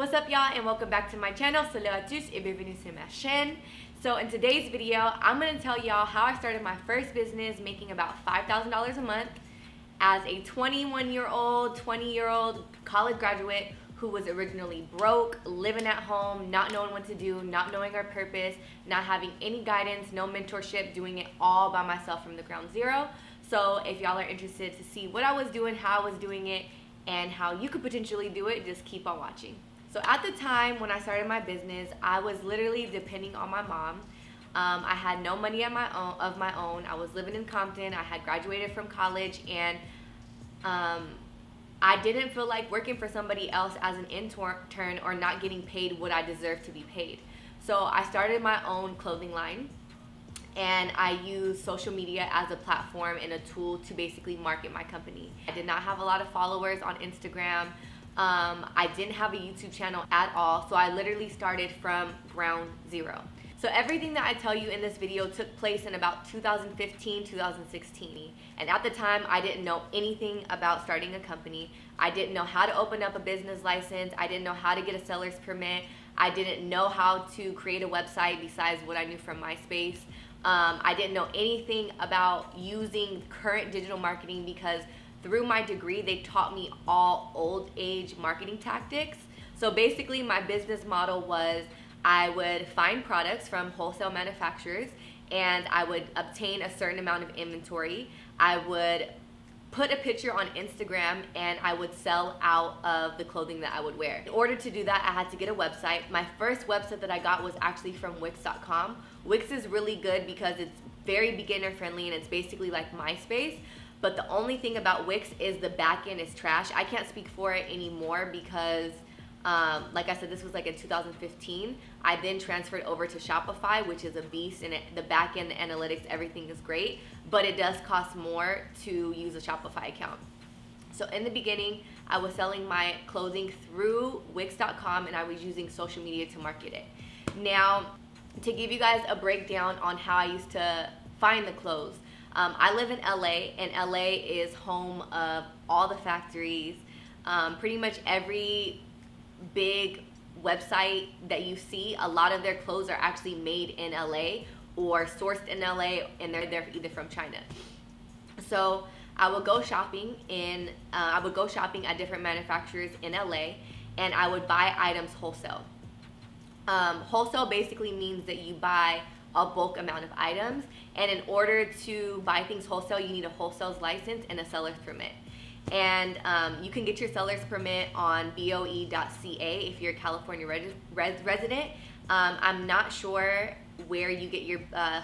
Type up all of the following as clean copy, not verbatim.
What's up y'all, and welcome back to my channel. Salut à tous et bienvenue sur ma chaîne. So in today's video, I'm going to tell y'all how I started my first business making about $5,000 a month as a 21-year-old, 20-year-old college graduate who was originally broke, living at home, not knowing what to do, not knowing our purpose, not having any guidance, no mentorship, doing it all by myself from the ground zero. So if y'all are interested to see what I was doing, how I was doing it, and how you could potentially do it, just keep on watching. So at the time when I started my business, I was literally depending on my mom. I had no money of my own. I was living in Compton. I had graduated from college, and I didn't feel like working for somebody else as an intern or not getting paid what I deserved to be paid. So I started my own clothing line, and I used social media as a platform and a tool to basically market my company. I did not have a lot of followers on Instagram. I didn't have a YouTube channel at all, so I literally started from ground zero. So everything that I tell you in this video took place in about 2015, 2016. And at the time, I didn't know anything about starting a company. I didn't know how to open up a business license. I didn't know how to get a seller's permit. I didn't know how to create a website besides what I knew from MySpace. I didn't know anything about using current digital marketing because through my degree, they taught me all old age marketing tactics. So basically my business model was I would find products from wholesale manufacturers and I would obtain a certain amount of inventory. I would put a picture on Instagram and I would sell out of the clothing that I would wear. In order to do that, I had to get a website. My first website that I got was actually from Wix.com. Wix is really good because it's very beginner friendly and it's basically like MySpace. But the only thing about Wix is the back end is trash. I can't speak for it anymore because like I said, this was like in 2015. I then transferred over to Shopify, which is a beast, and the back end, the analytics, everything is great, but it does cost more to use a Shopify account. So in the beginning, I was selling my clothing through Wix.com and I was using social media to market it. Now, to give you guys a breakdown on how I used to find the clothes, I live in LA, and LA is home of all the factories. Pretty much every big website that you see, a lot of their clothes are actually made in LA or sourced in LA, and they're either from China. So I would go shopping at different manufacturers in LA, and I would buy items wholesale. Wholesale basically means that you buy a bulk amount of items, and in order to buy things wholesale, you need a wholesale's license and a seller's permit. And you can get your seller's permit on boe.ca if you're a California resident. I'm not sure where you get your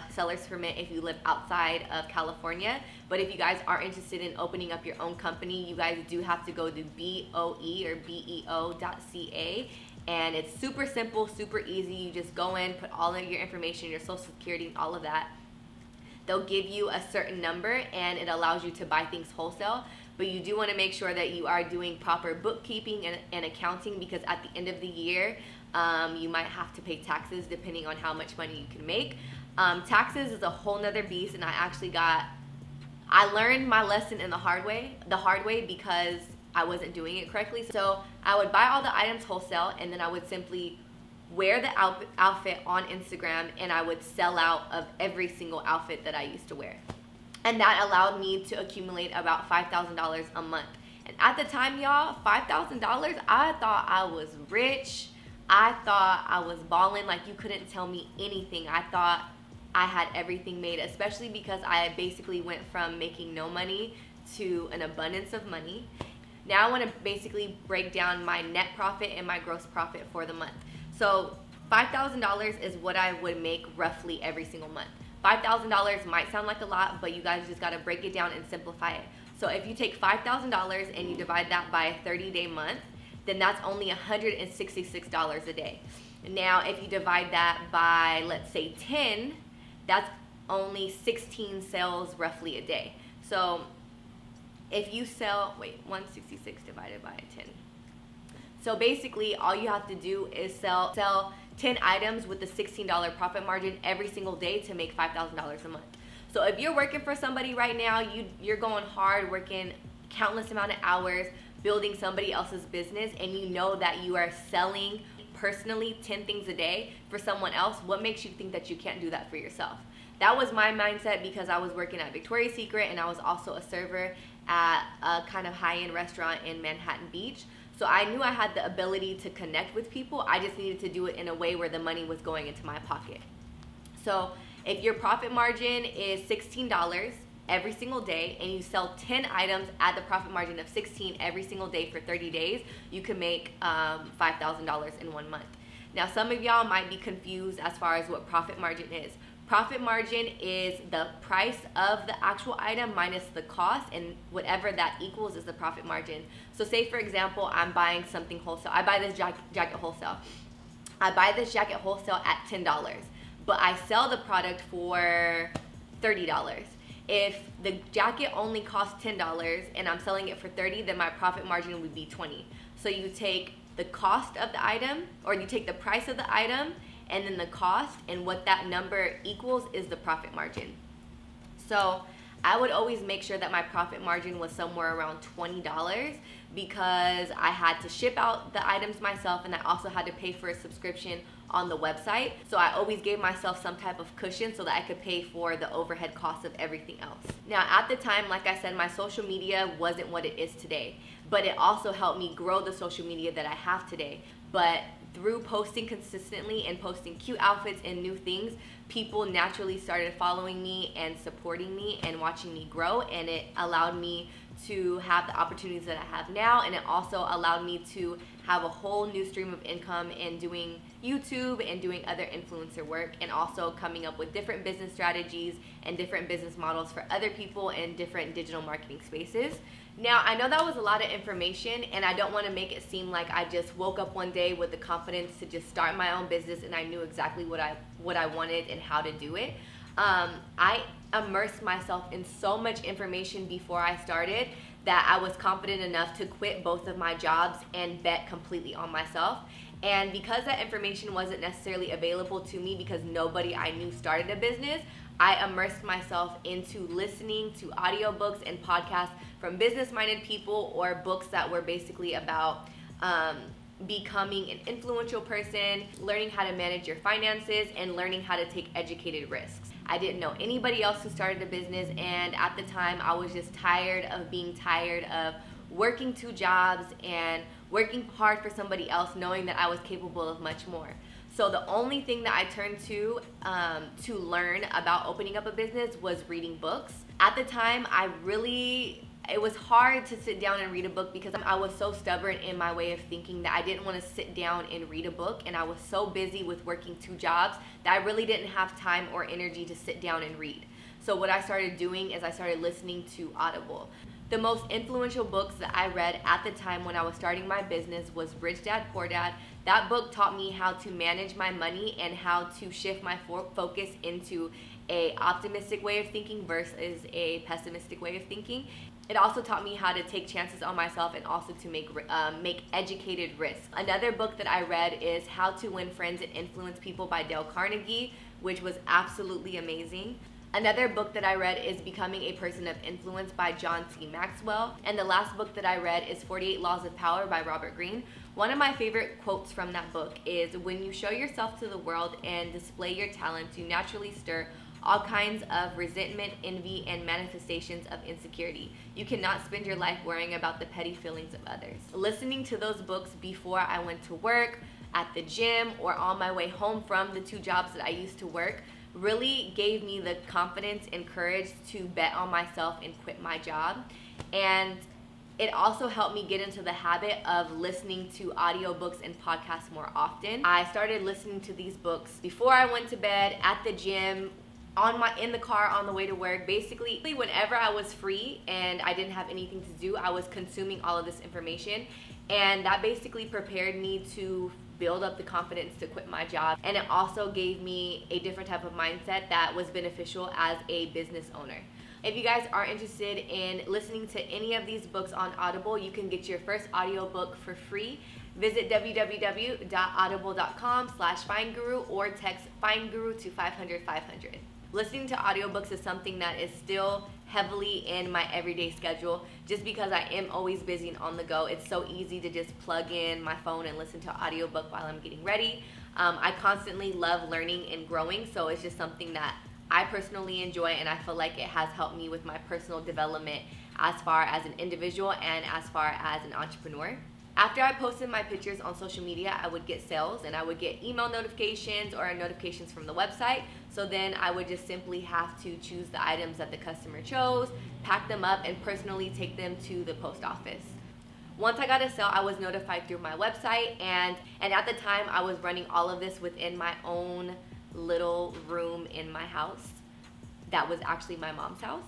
seller's permit if you live outside of California, but if you guys are interested in opening up your own company, you guys do have to go to boe or beo.ca. And it's super simple, super easy. You just go in, put all of your information, your social security, all of that. They'll give you a certain number and it allows you to buy things wholesale. But you do want to make sure that you are doing proper bookkeeping and accounting, because at the end of the year, you might have to pay taxes depending on how much money you can make. Taxes is a whole nother beast, and I learned my lesson in the hard way because I wasn't doing it correctly. So I would buy all the items wholesale, and then I would simply wear the outfit on Instagram, and I would sell out of every single outfit that I used to wear. And that allowed me to accumulate about $5,000 a month. And at the time, y'all, $5,000, I thought I was rich. I thought I was balling, like you couldn't tell me anything. I thought I had everything made, especially because I basically went from making no money to an abundance of money. Now I want to basically break down my net profit and my gross profit for the month. So $5,000 is what I would make roughly every single month. $5,000 might sound like a lot, but you guys just got to break it down and simplify it. So if you take $5,000 and you divide that by a 30-day month, then that's only $166 a day. Now, if you divide that by, let's say, 10, that's only 16 sales roughly a day. So if you sell, 166 divided by 10. So basically, all you have to do is sell 10 items with a $16 profit margin every single day to make $5,000 a month. So if you're working for somebody right now, you're going hard, working countless amount of hours, building somebody else's business and you know that you are selling personally 10 things a day for someone else, what makes you think that you can't do that for yourself? That was my mindset because I was working at Victoria's Secret and I was also a server at a kind of high-end restaurant in Manhattan Beach. So I knew I had the ability to connect with people. I just needed to do it in a way where the money was going into my pocket. So if your profit margin is $16 every single day and you sell 10 items at the profit margin of 16 every single day for 30 days, you can make $5,000 in 1 month. Now, some of y'all might be confused as far as what profit margin is. Profit margin is the price of the actual item minus the cost, and whatever that equals is the profit margin. So say, for example, I'm buying something wholesale. I buy this jacket wholesale. I buy this jacket wholesale at $10, but I sell the product for $30. If the jacket only costs $10 and I'm selling it for $30, then my profit margin would be $20. So you take the cost of the item, or you take the price of the item, and then the cost, and what that number equals is the profit margin. So I would always make sure that my profit margin was somewhere around $20 because I had to ship out the items myself and I also had to pay for a subscription on the website. So I always gave myself some type of cushion so that I could pay for the overhead costs of everything else. Now, at the time, like I said, my social media wasn't what it is today, but it also helped me grow the social media that I have today. But through posting consistently and posting cute outfits and new things, people naturally started following me and supporting me and watching me grow, and it allowed me to have the opportunities that I have now, and it also allowed me to have a whole new stream of income in doing YouTube and doing other influencer work, and also coming up with different business strategies and different business models for other people in different digital marketing spaces. Now, I know that was a lot of information, and I don't want to make it seem like I just woke up one day with the confidence to just start my own business and I knew exactly what I wanted and how to do it. I immersed myself in so much information before I started that I was confident enough to quit both of my jobs and bet completely on myself. And because that information wasn't necessarily available to me because nobody I knew started a business, I immersed myself into listening to audiobooks and podcasts from business-minded people, or books that were basically about becoming an influential person, learning how to manage your finances, and learning how to take educated risks. I didn't know anybody else who started a business, and at the time I was just tired of being tired of working 2 jobs and working hard for somebody else, knowing that I was capable of much more. So the only thing that I turned to learn about opening up a business was reading books. At the time, it was hard to sit down and read a book because I was so stubborn in my way of thinking that I didn't want to sit down and read a book, and I was so busy with working 2 jobs that I really didn't have time or energy to sit down and read. So what I started doing is I started listening to Audible. The most influential books that I read at the time when I was starting my business was Rich Dad, Poor Dad. That book taught me how to manage my money and how to shift my focus into a optimistic way of thinking versus a pessimistic way of thinking. It also taught me how to take chances on myself and also to make educated risks. Another book that I read is How to Win Friends and Influence People by Dale Carnegie, which was absolutely amazing. Another book that I read is Becoming a Person of Influence by John C. Maxwell. And the last book that I read is 48 Laws of Power by Robert Greene. One of my favorite quotes from that book is, "When you show yourself to the world and display your talents, you naturally stir all kinds of resentment, envy, and manifestations of insecurity. You cannot spend your life worrying about the petty feelings of others." Listening to those books before I went to work, at the gym, or on my way home from the 2 jobs that I used to work really gave me the confidence and courage to bet on myself and quit my job. And it also helped me get into the habit of listening to audiobooks and podcasts more often. I started listening to these books before I went to bed, at the gym, in the car on the way to work. Basically, whenever I was free and I didn't have anything to do, I was consuming all of this information, and that basically prepared me to build up the confidence to quit my job. And it also gave me a different type of mindset that was beneficial as a business owner. If you guys are interested in listening to any of these books on Audible, you can get your first audiobook for free. Visit www.audible.com/FindGuru or text FindGuru to 500-500. listening to audiobooks is something that is still heavily in my everyday schedule, just because I am always busy and on the go. It's so easy to just plug in my phone and listen to an audiobook while I'm getting ready. I constantly love learning and growing, so it's just something that I personally enjoy, and I feel like it has helped me with my personal development as far as an individual and as far as an entrepreneur. After I posted my pictures on social media, I would get sales, and I would get email notifications or notifications from the website. So then I would just simply have to choose the items that the customer chose, pack them up, and personally take them to the post office. Once I got a sale, I was notified through my website, and at the time I was running all of this within my own little room in my house. That was actually my mom's house.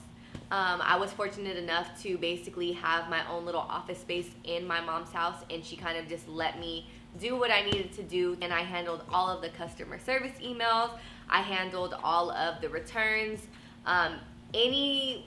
I was fortunate enough to basically have my own little office space in my mom's house, and she kind of just let me do what I needed to do, and I handled all of the customer service emails. I handled all of the returns. Any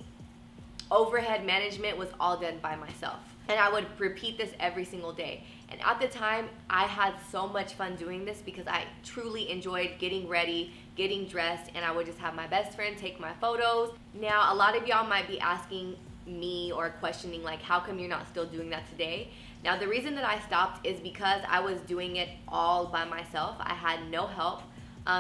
overhead management was all done by myself, and I would repeat this every single day. And at the time, I had so much fun doing this because I truly enjoyed getting ready, getting dressed, and I would just have my best friend take my photos. Now, a lot of y'all might be asking me or questioning, like, how come you're not still doing that today? Now, the reason that I stopped is because I was doing it all by myself. I had no help.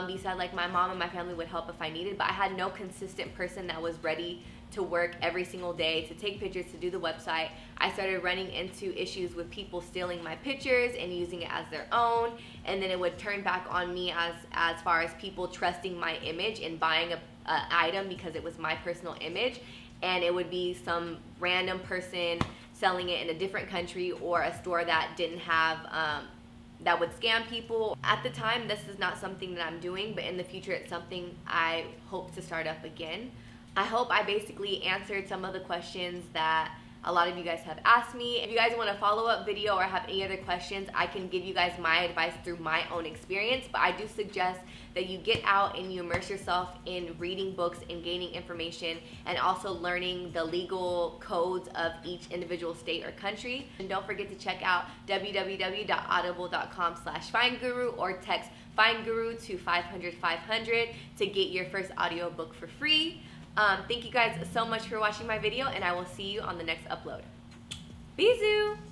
Besides, like, my mom and my family would help if I needed, but I had no consistent person that was ready to work every single day, to take pictures, to do the website. I started running into issues with people stealing my pictures and using it as their own, and then it would turn back on me as far as people trusting my image and buying a item because it was my personal image, and it would be some random person selling it in a different country or a store that didn't have that would scam people. At the time, this is not something that I'm doing, but in the future it's something I hope to start up again. I hope I basically answered some of the questions that a lot of you guys have asked me. If you guys want a follow-up video or have any other questions, I can give you guys my advice through my own experience, but I do suggest that you get out and you immerse yourself in reading books and gaining information, and also learning the legal codes of each individual state or country. And don't forget to check out www.audible.com/findguru or text findguru to 500-500 to get your first audiobook for free. Thank you guys so much for watching my video, and I will see you on the next upload. Bisous!